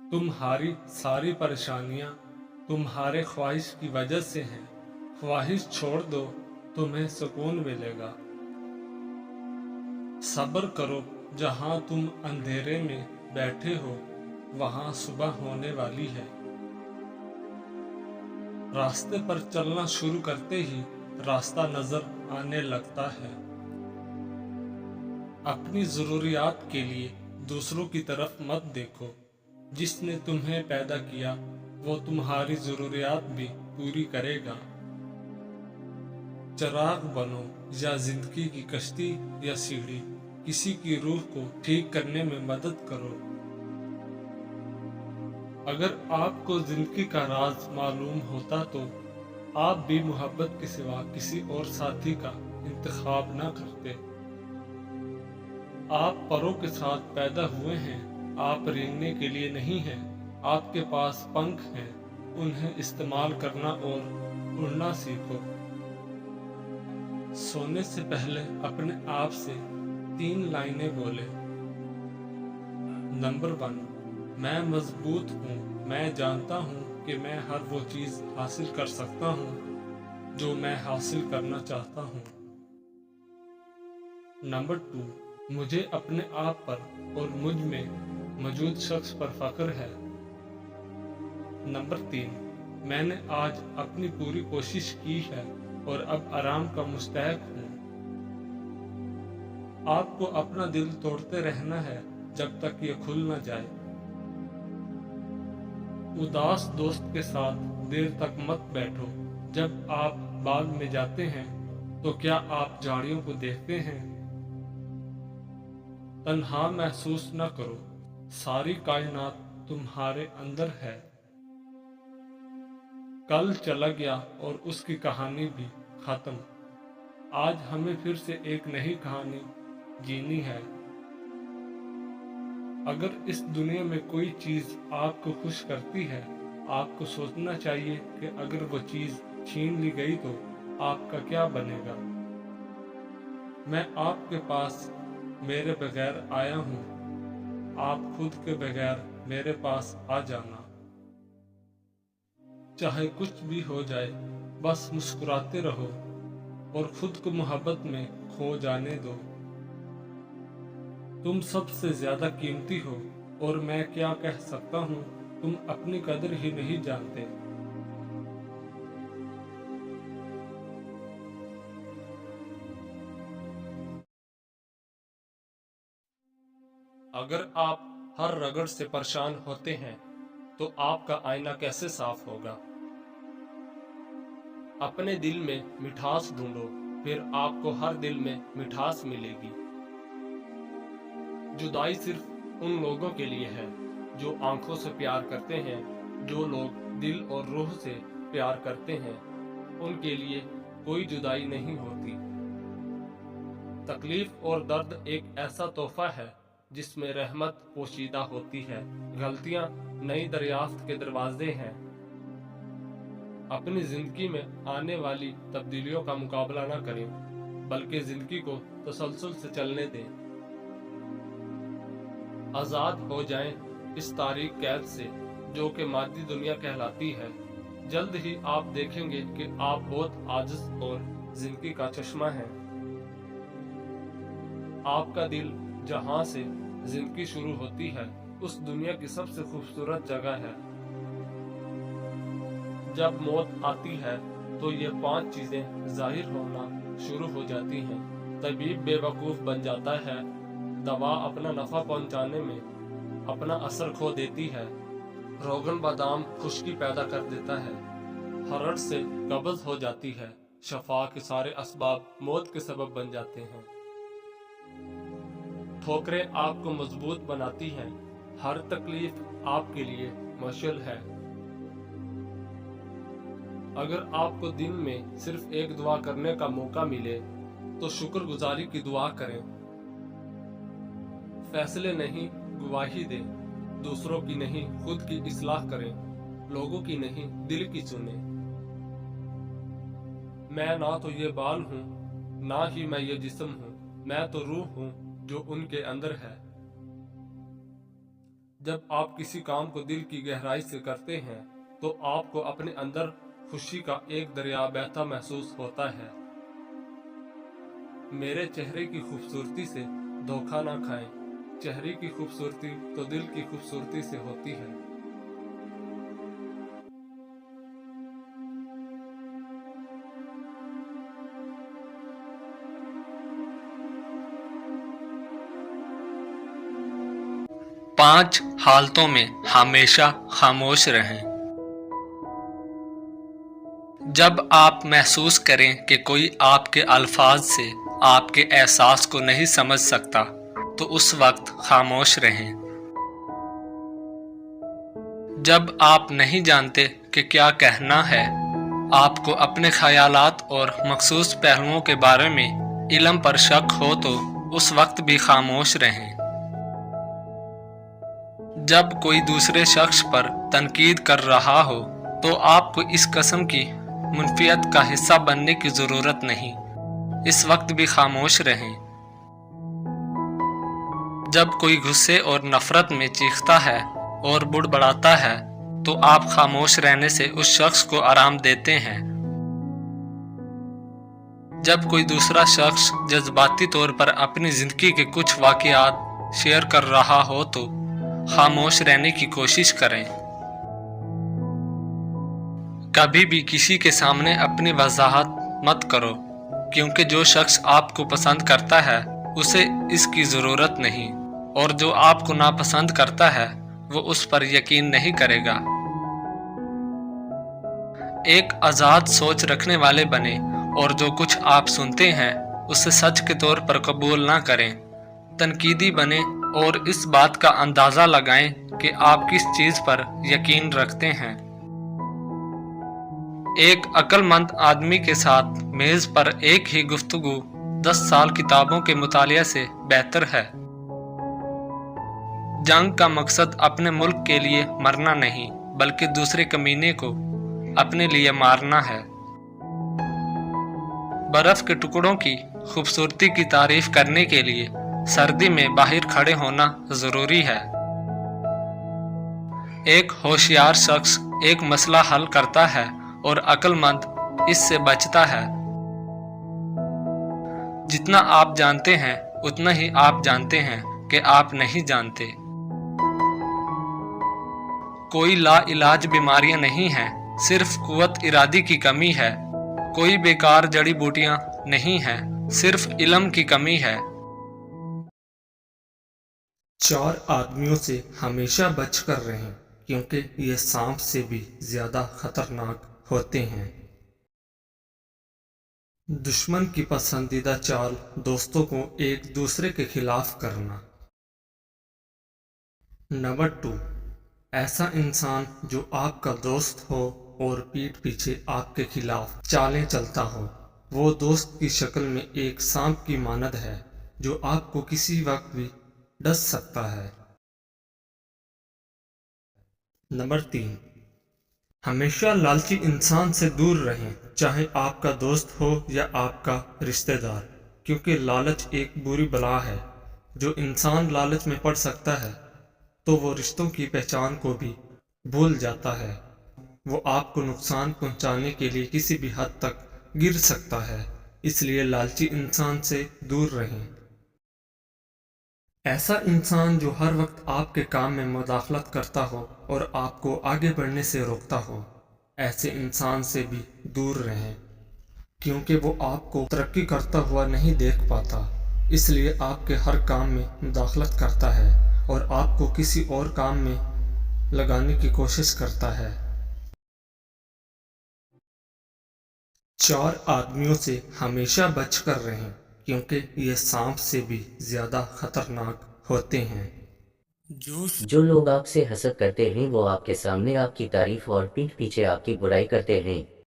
तुम्हारी सारी परेशानियां तुम्हारे ख्वाहिश की वजह से हैं। ख्वाहिश छोड़ दो, तुम्हें सुकून मिलेगा। सब्र करो, जहां तुम अंधेरे में बैठे हो वहां सुबह होने वाली है। रास्ते पर चलना शुरू करते ही रास्ता नजर आने लगता है। अपनी जरूरियात के लिए दूसरों की तरफ मत देखो। जिसने तुम्हें पैदा किया वो तुम्हारी जरूरियात भी पूरी करेगा। चिराग बनो या जिंदगी की कश्ती या सीढ़ी, किसी की रूह को ठीक करने में मदद करो। अगर आपको जिंदगी का राज मालूम होता तो आप भी मोहब्बत के सिवा किसी और साथी का इंतखाब न करते। आप परों के साथ पैदा हुए हैं, आप रेंगने के लिए नहीं हैं। आपके पास पंख हैं, उन्हें इस्तेमाल करना और उड़ना सीखो। सोने से पहले अपने आप से 3 लाइनें बोले। नंबर 1, मैं मजबूत हूँ। मैं जानता हूँ कि मैं हर वो चीज हासिल कर सकता हूँ जो मैं हासिल करना चाहता हूँ। नंबर 2, मुझे अपने आप पर और मुझ में मौजूद शख्स पर फख्र है। नंबर 3, मैंने आज अपनी पूरी कोशिश की है और अब आराम का मुस्तहक हूँ। आपको अपना दिल तोड़ते रहना है जब तक ये खुल न जाए। उदास दोस्त के साथ देर तक मत बैठो। जब आप बाग में जाते हैं तो क्या आप झाड़ियों को देखते हैं? तन्हा महसूस न करो, सारी कायनात तुम्हारे अंदर है। कल चला गया और उसकी कहानी भी खत्म। आज हमें फिर से एक नई कहानी जीनी है। अगर इस दुनिया में कोई चीज आपको खुश करती है, आपको सोचना चाहिए कि अगर वो चीज छीन ली गई तो आपका क्या बनेगा। मैं आपके पास मेरे बगैर आया हूँ, आप खुद के बगैर मेरे पास आ जाना। चाहे कुछ भी हो जाए, बस मुस्कुराते रहो और खुद को मोहब्बत में खो जाने दो। तुम सबसे ज्यादा कीमती हो और मैं क्या कह सकता हूँ, तुम अपनी कदर ही नहीं जानते। अगर आप हर रगड़ से परेशान होते हैं तो आपका आईना कैसे साफ होगा। अपने दिल में मिठास ढूंढो, फिर आपको हर दिल में मिठास मिलेगी। जुदाई सिर्फ उन लोगों के लिए है जो आंखों से प्यार करते हैं। जो लोग दिल और रूह से प्यार करते हैं उनके लिए कोई जुदाई नहीं होती। तकलीफ और दर्द एक ऐसा तोहफा है जिसमें रहमत पोशीदा होती है। गलतियां नई दरियाफ्त के दरवाजे हैं। अपनी जिंदगी में आने वाली तब्दीलियों का मुकाबला न करें, बल्कि जिंदगी को तसलसल से चलने दें। आजाद हो जाएं इस तारीख कैद से जो कि मादी दुनिया कहलाती है। जल्द ही आप देखेंगे कि आप बहुत आजिज और जिंदगी का चश्मा हैं। आपका दिल जहां से जिंदगी शुरू होती है उस दुनिया की सबसे खूबसूरत जगह है। जब मौत आती है तो ये 5 चीजें जाहिर होना शुरू हो जाती हैं। तबीब बेवकूफ बन जाता है, दवा अपना नफा पहुंचाने में अपना असर खो देती है, रोगन बादाम खुश्की पैदा कर देता है, हरड़ से कब्ज हो जाती है, शफा के सारे असबाब मौत के सबब बन जाते हैं। ठोकरें आपको मजबूत बनाती हैं, हर तकलीफ आपके लिए मशल है। अगर आपको दिन में सिर्फ एक दुआ करने का मौका मिले तो शुक्रगुजारी की दुआ करें। फैसले नहीं गवाही दें, दूसरों की नहीं खुद की इस्लाह करें, लोगों की नहीं दिल की सुने। मैं ना तो ये बाल हूँ ना ही मैं ये जिस्म हूँ, मैं तो रूह हूँ जो उनके अंदर है। جب آپ کسی کام کو دل کی گہرائی سے کرتے ہیں تو آپ کو اپنے اندر خوشی کا ایک دریا بہتا محسوس ہوتا ہے۔ میرے چہرے کی خوبصورتی سے دھوکہ نہ کھائیں، چہرے کی خوبصورتی تو دل کی خوبصورتی سے ہوتی ہے۔ پانچ حالتوں میں ہمیشہ خاموش رہیں۔ جب آپ محسوس کریں کہ کوئی آپ کے الفاظ سے آپ کے احساس کو نہیں سمجھ سکتا تو اس وقت خاموش رہیں۔ جب آپ نہیں جانتے کہ کیا کہنا ہے، آپ کو اپنے خیالات اور مخصوص پہلوؤں کے بارے میں علم پر شک ہو تو اس وقت بھی خاموش رہیں۔ جب کوئی دوسرے شخص پر تنقید کر رہا ہو تو آپ کو اس قسم کی منفیت کا حصہ بننے کی ضرورت نہیں، اس وقت بھی خاموش رہیں۔ جب کوئی غصے اور نفرت میں چیختا ہے اور بڑبڑاتا ہے تو آپ خاموش رہنے سے اس شخص کو آرام دیتے ہیں۔ جب کوئی دوسرا شخص جذباتی طور پر اپنی زندگی کے کچھ واقعات شیئر کر رہا ہو تو خاموش رہنے کی کوشش کریں۔ کبھی بھی کسی کے سامنے اپنی وضاحت مت کرو، کیونکہ جو شخص آپ کو پسند کرتا ہے اسے اس کی ضرورت نہیں، اور جو آپ کو ناپسند کرتا ہے وہ اس پر یقین نہیں کرے گا۔ ایک آزاد سوچ رکھنے والے بنیں اور جو کچھ آپ سنتے ہیں اسے سچ کے طور پر قبول نہ کریں۔ تنقیدی بنیں اور اس بات کا اندازہ لگائیں کہ آپ کس چیز پر یقین رکھتے ہیں۔ ایک عقل مند آدمی کے ساتھ میز پر ایک ہی گفتگو 10 سال کتابوں کے مطالعے سے بہتر ہے۔ جنگ کا مقصد اپنے ملک کے لیے مرنا نہیں بلکہ دوسرے کمینے کو اپنے لیے مارنا ہے۔ برف کے ٹکڑوں کی خوبصورتی کی تعریف کرنے کے لیے سردی میں باہر کھڑے ہونا ضروری ہے۔ ایک ہوشیار شخص ایک مسئلہ حل کرتا ہے اور عقل مند اس سے بچتا ہے۔ جتنا آپ جانتے ہیں اتنا ہی آپ جانتے ہیں کہ آپ نہیں جانتے۔ کوئی لا علاج بیماریاں نہیں ہیں، صرف قوت ارادی کی کمی ہے۔ کوئی بیکار جڑی بوٹیاں نہیں ہیں، صرف علم کی کمی ہے۔ 4 آدمیوں سے ہمیشہ بچ کر رہیں، کیونکہ یہ سانپ سے بھی زیادہ خطرناک ہوتے ہیں۔ دشمن کی پسندیدہ چال دوستوں کو ایک دوسرے کے خلاف کرنا۔ نمبر 2، ایسا انسان جو آپ کا دوست ہو اور پیٹھ پیچھے آپ کے خلاف چالیں چلتا ہو، وہ دوست کی شکل میں ایک سانپ کی مانند ہے جو آپ کو کسی وقت بھی ڈس سکتا ہے۔ نمبر 3، ہمیشہ لالچی انسان سے دور رہیں، چاہے آپ کا دوست ہو یا آپ کا رشتہ دار، کیونکہ لالچ ایک بری بلا ہے۔ جو انسان لالچ میں پڑ سکتا ہے تو وہ رشتوں کی پہچان کو بھی بھول جاتا ہے۔ وہ آپ کو نقصان پہنچانے کے لیے کسی بھی حد تک گر سکتا ہے، اس لیے لالچی انسان سے دور رہیں۔ ایسا انسان جو ہر وقت آپ کے کام میں مداخلت کرتا ہو اور آپ کو آگے بڑھنے سے روکتا ہو، ایسے انسان سے بھی دور رہیں، کیونکہ وہ آپ کو ترقی کرتا ہوا نہیں دیکھ پاتا، اس لیے آپ کے ہر کام میں مداخلت کرتا ہے اور آپ کو کسی اور کام میں لگانے کی کوشش کرتا ہے۔ 4 آدمیوں سے ہمیشہ بچ کر رہیں، کیونکہ یہ سانپ سے بھی زیادہ خطرناک ہوتے ہیں۔ جو لوگ آپ سے حسد کرتے ہیں وہ آپ کے سامنے آپ کی تعریف اور پیٹھ پیچھے آپ کی برائی کرتے ہیں۔